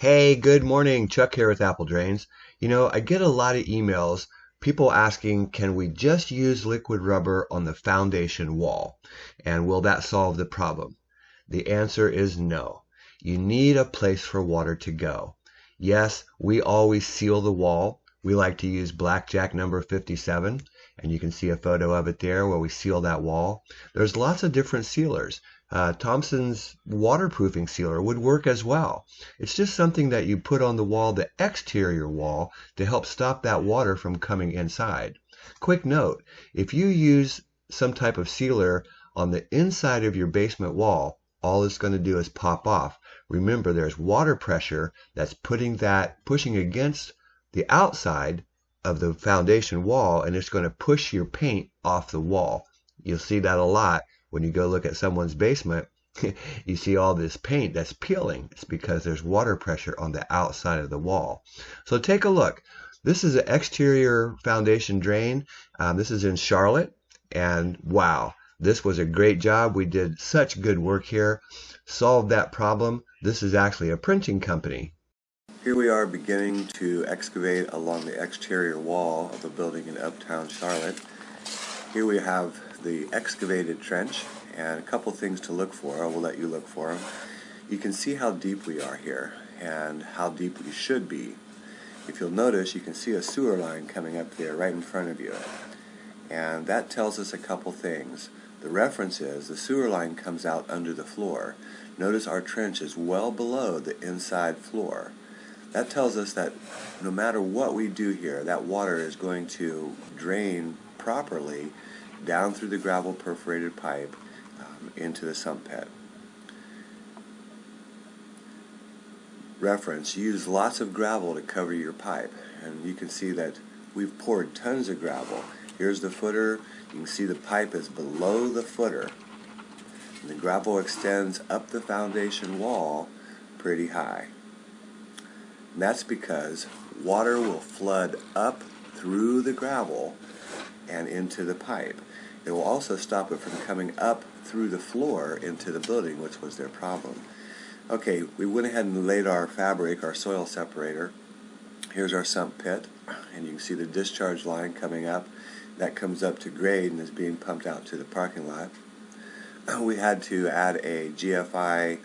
Hey, good morning. Chuck here with Apple Drains. I get a lot of emails, people asking, can we just use liquid rubber on the foundation wall? And will that solve the problem? The answer is no. You need a place for water to go. Yes, we always seal the wall. We like to use blackjack number 57, and you can see a photo of it there where we seal that wall. There's lots of different sealers. Thompson's waterproofing sealer would work as well. It's just something that you put on the wall, the exterior wall, to help stop that water from coming inside. Quick note, if you use some type of sealer on the inside of your basement wall, all it's going to do is pop off. Remember, there's water pressure that's pushing against the outside of the foundation wall, and it's going to push your paint off the wall. You'll see that a lot when you go look at someone's basement. You see all this paint that's peeling. It's because there's water pressure on the outside of the wall. So take a look. This is an exterior foundation drain. This is in Charlotte, and wow, this was a great job. We did such good work here, solved that problem. This is actually a printing company. Here we are beginning to excavate along the exterior wall of a building in uptown Charlotte. Here we have the excavated trench, and a couple things to look for. I will let you look for them. You can see how deep we are here and how deep we should be. If you'll notice, you can see a sewer line coming up there right in front of you, and that tells us a couple things. The reference is the sewer line comes out under the floor. Notice our trench is well below the inside floor. That tells us that no matter what we do here, that water is going to drain properly down through the gravel perforated pipe into the sump pit. Reference, use lots of gravel to cover your pipe, and you can see that we've poured tons of gravel. Here's the footer. You can see the pipe is below the footer, and the gravel extends up the foundation wall pretty high. And that's because water will flood up through the gravel and into the pipe. It will also stop it from coming up through the floor into the building, which was their problem. Okay, we went ahead and laid our fabric, our soil separator. Here's our sump pit, and you can see the discharge line coming up. That comes up to grade and is being pumped out to the parking lot. We had to add a GFI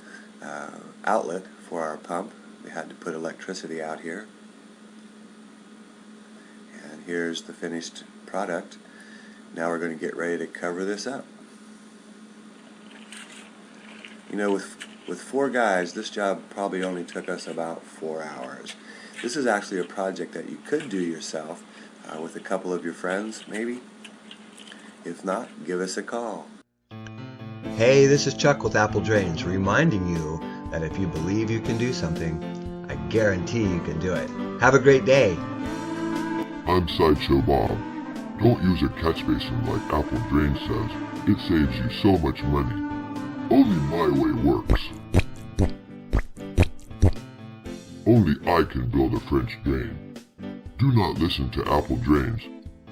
outlet for our pump. We had to put electricity out here. And here's the finished product. Now we're going to get ready to cover this up. With 4 guys, this job probably only took us about 4 hours. This is actually a project that you could do yourself with a couple of your friends, maybe. If not, give us a call. Hey, this is Chuck with Apple Drains, reminding you that if you believe you can do something, I guarantee you can do it. Have a great day. I'm Sideshow Bob. Don't use a catch basin like Apple Drain says. It saves you so much money. Only my way works. Only I can build a French drain. Do not listen to Apple Drains.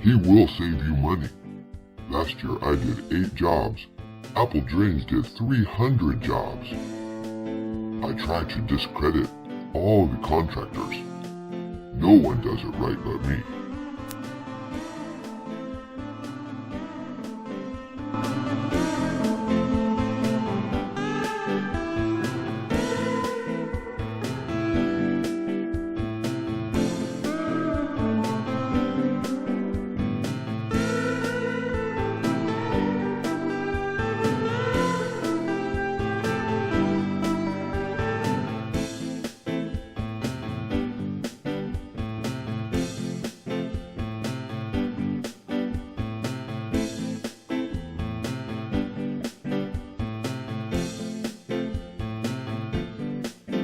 He will save you money. Last year I did 8 jobs. Apple Drains did 300 jobs. I try to discredit all the contractors. No one does it right but me.